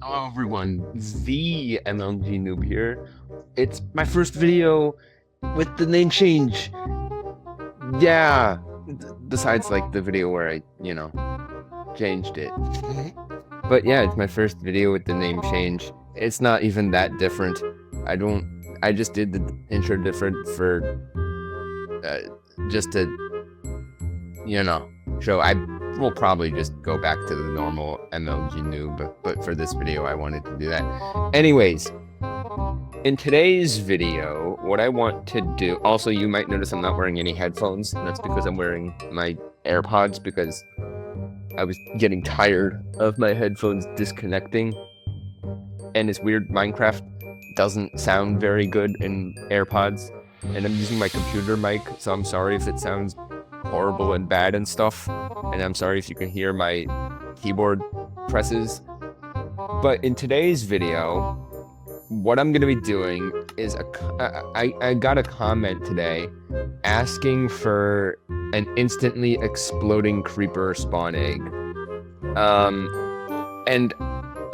Hello everyone, the MLG noob here. It's my first video with the name change. Yeah, besides like the video where I, changed it. But yeah, it's my first video with the name change. It's not even that different. I just did the intro different for, just to, show. I will probably just go back to the normal MLG noob, but for this video, I wanted to do that. Anyways, in today's video, what I want to do, also you might notice I'm not wearing any headphones, and that's because I'm wearing my AirPods because I was getting tired of my headphones disconnecting. And it's weird, Minecraft doesn't sound very good in AirPods, and I'm using my computer mic, so I'm sorry if it sounds horrible and bad and stuff, and I'm sorry if you can hear my keyboard presses. But in today's video, what I'm gonna be doing is I got a comment today asking for an instantly exploding creeper spawn egg, and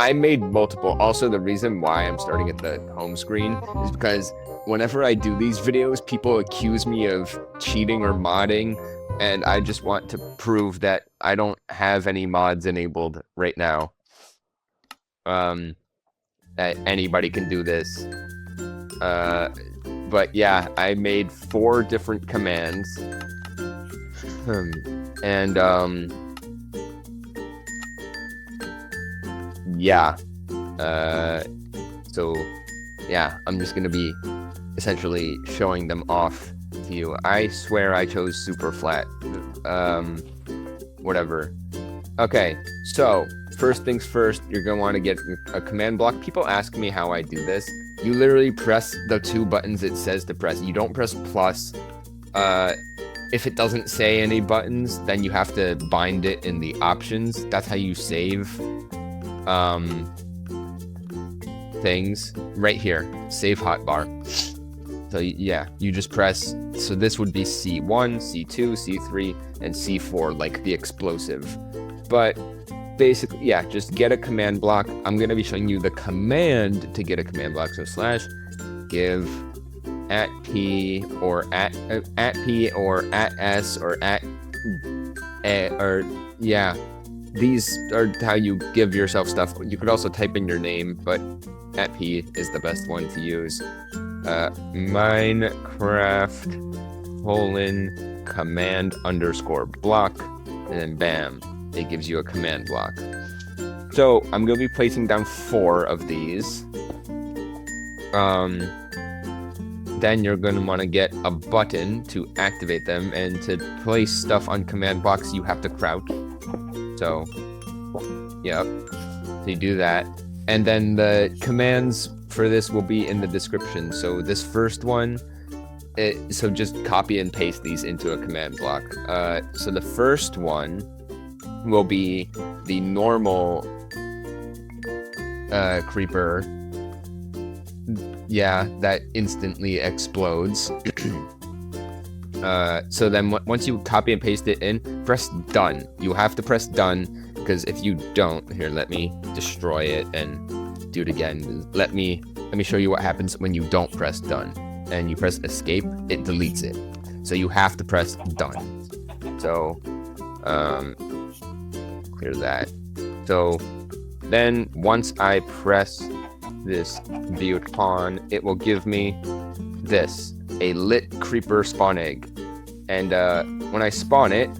I made multiple. Also, the reason why I'm starting at the home screen is because whenever I do these videos, people accuse me of cheating or modding, and I just want to prove that I don't have any mods enabled right now. That anybody can do this. But yeah, I made 4 different commands. Yeah. So yeah, I'm just gonna be essentially showing them off to you. I swear I chose super flat. Whatever. Okay, so first things first, you're gonna want to get a command block. People ask me how I do this. You literally press the 2 buttons it says to press. You don't press plus. If it doesn't say any buttons, then you have to bind it in the options. That's how you save things right here. Save hotbar. So yeah, you just press. So this would be C1, C2, C3, and C4, like the explosive. But basically, yeah, just get a command block. I'm gonna be showing you the command to get a command block. So slash give @p or @p or @s or or yeah. These are how you give yourself stuff. You could also type in your name, but @p is the best one to use. Minecraft :command _ block, and then bam, it gives you a command block. So I'm going to be placing down 4 of these. Then you're going to want to get a button to activate them, and to place stuff on command blocks, you have to crouch. So, yep. So you do that. And then the commands for this will be in the description. So this first one, so just copy and paste these into a command block. So the first one will be the normal creeper. Yeah, that instantly explodes. So then once you copy and paste it in, press done. You have to press done, because if you don't, here, let me destroy it and do it again. Let me show you what happens when you don't press done. And you press escape, it deletes it. So you have to press done. So, clear that. So then once I press this butte on, it will give me this, a lit creeper spawn egg. And when I spawn it,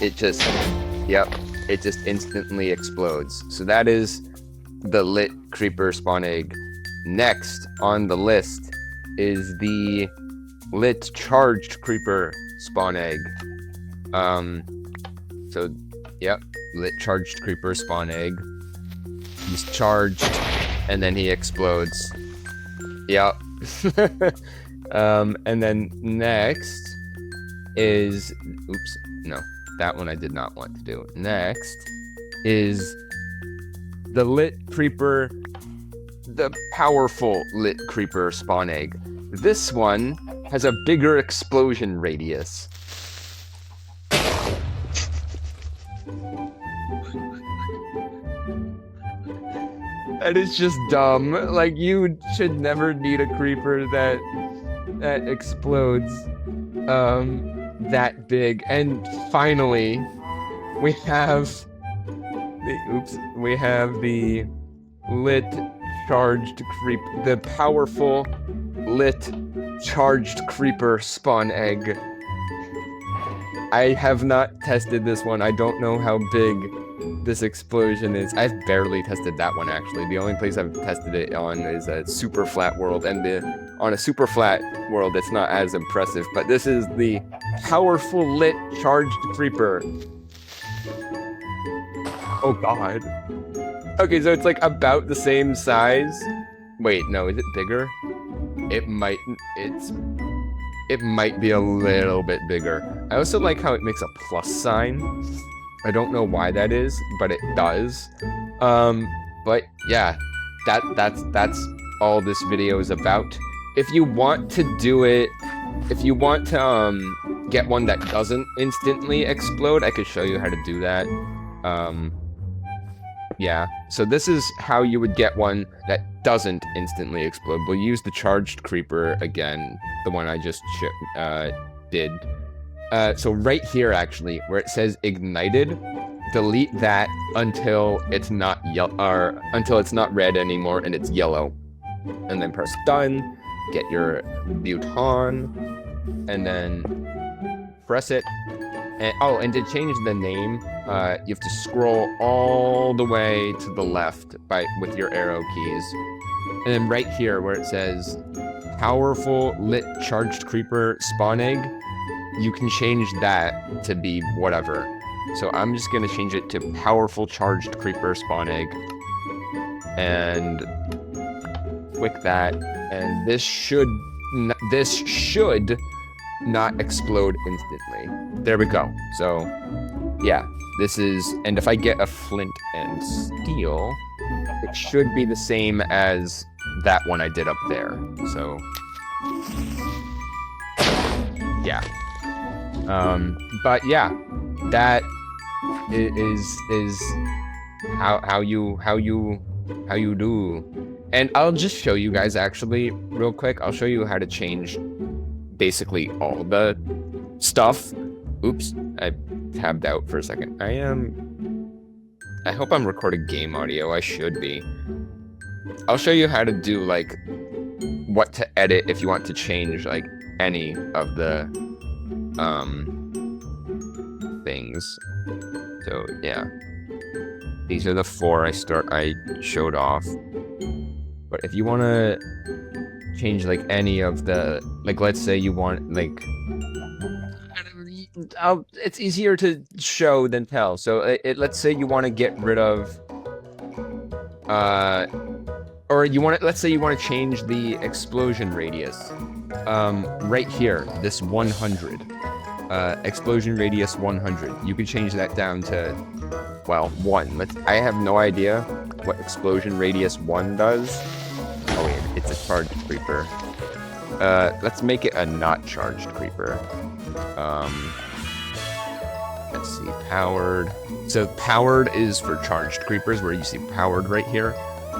it just instantly explodes. So that is the lit creeper spawn egg. Next on the list is the lit charged creeper spawn egg. So yep, lit charged creeper spawn egg. He's charged, and then he explodes. Yep. And then next is, oops, no, that one I did not want to do. Next is the lit creeper, the powerful lit creeper spawn egg. This one has a bigger explosion radius. That is just dumb. Like, you should never need a creeper that explodes that big. And finally, we have the lit charged creep, the powerful lit charged creeper spawn egg. I have not tested this one. I don't know how big this explosion is. I've barely tested that one, actually. The only place I've tested it on is a super flat world, and on a super flat world, it's not as impressive, but this is the powerful lit charged creeper. Oh god. Okay, so it's like about the same size. Wait, no, is it bigger? It might be a little bit bigger. I also like how it makes a plus sign. I don't know why that is, but it does. But yeah, that's all this video is about. If you want to do it, if you want to get one that doesn't instantly explode, I could show you how to do that. Yeah, so this is how you would get one that doesn't instantly explode. We'll use the charged creeper again, the one I just did. So right here, actually, where it says ignited, delete that until it's not until it's not red anymore and it's yellow, and then press done. Get your buton, and then press it. And, oh, and to change the name, you have to scroll all the way to the left with your arrow keys. And then right here where it says powerful lit charged creeper spawn egg, you can change that to be whatever. So I'm just gonna change it to powerful charged creeper spawn egg. And click that, and this should not explode instantly. There we go. So yeah, this is, and if I get a flint and steel, it should be the same as that one I did up there. So yeah. But yeah, that is how you do. And I'll just show you guys actually real quick. I'll show you how to change basically all the stuff. Oops, I tabbed out for a second. I hope I'm recording game audio. I should be. I'll show you how to do like what to edit if you want to change like any of the things. So yeah, these are the 4 I showed off. But if you want to change like any of the, like, let's say you want like, it's easier to show than tell. So let's say you want to get rid of, or you want to, let's say you want to change the explosion radius. Right here, this 100, explosion radius 100. You can change that down to, well, 1. I have no idea what explosion radius 1 does. Oh wait, it's a charged creeper. Let's make it a not charged creeper. Let's see, powered. So powered is for charged creepers, where you see powered right here.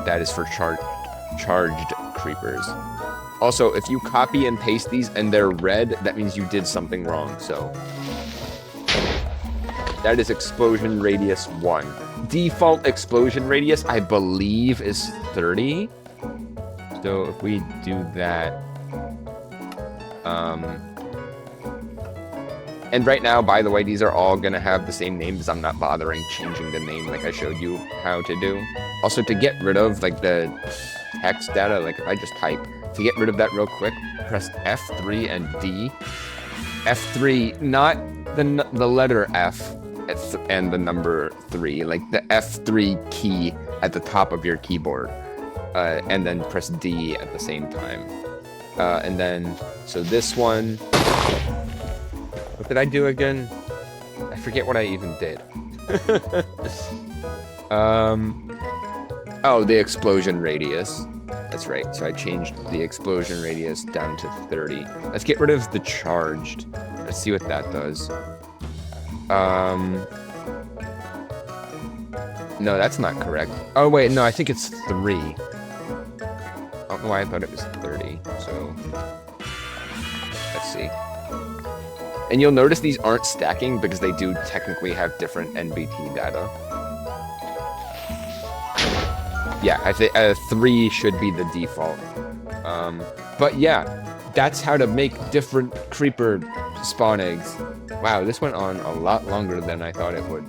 That is for charged creepers. Also, if you copy and paste these and they're red, that means you did something wrong, so. That is explosion radius 1. Default explosion radius, I believe, is 30. So if we do that, and right now, by the way, these are all gonna have the same names. I'm not bothering changing the name like I showed you how to do. Also, to get rid of like the text data, like if I just type, to get rid of that real quick, press F3 and D. F3, not the letter F and the number 3, like the F3 key at the top of your keyboard. And then press D at the same time. And then, so this one, what did I do again? I forget what I even did. Oh, the explosion radius. That's right, so I changed the explosion radius down to 30. Let's get rid of the charged. Let's see what that does. No, that's not correct. Oh, wait, no, I think it's 3. I don't know why I thought it was 30, so... Let's see. And you'll notice these aren't stacking because they do technically have different NBT data. Yeah, I think 3 should be the default. But yeah, that's how to make different creeper spawn eggs. Wow, this went on a lot longer than I thought it would.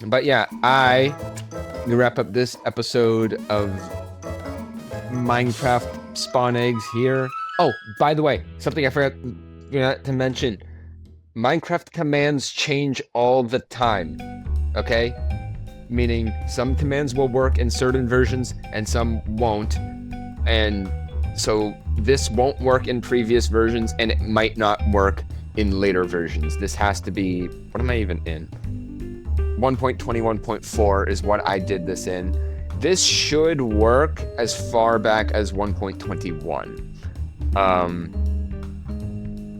But yeah, I'm gonna wrap up this episode of Minecraft spawn eggs here. Oh, by the way, something I forgot to mention. Minecraft commands change all the time, okay? Meaning some commands will work in certain versions and some won't. And so this won't work in previous versions and it might not work in later versions. This has to be, what am I even in? 1.21.4 is what I did this in. This should work as far back as 1.21.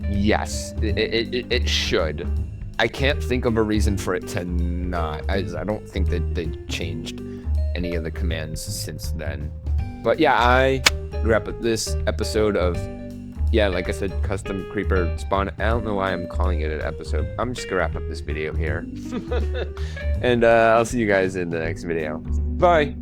Yes, it should. I can't think of a reason for it to not. I don't think that they changed any of the commands since then. But yeah, I wrap up this episode of, yeah, like I said, custom creeper spawn. I don't know why I'm calling it an episode. I'm just gonna wrap up this video here. And I'll see you guys in the next video. Bye!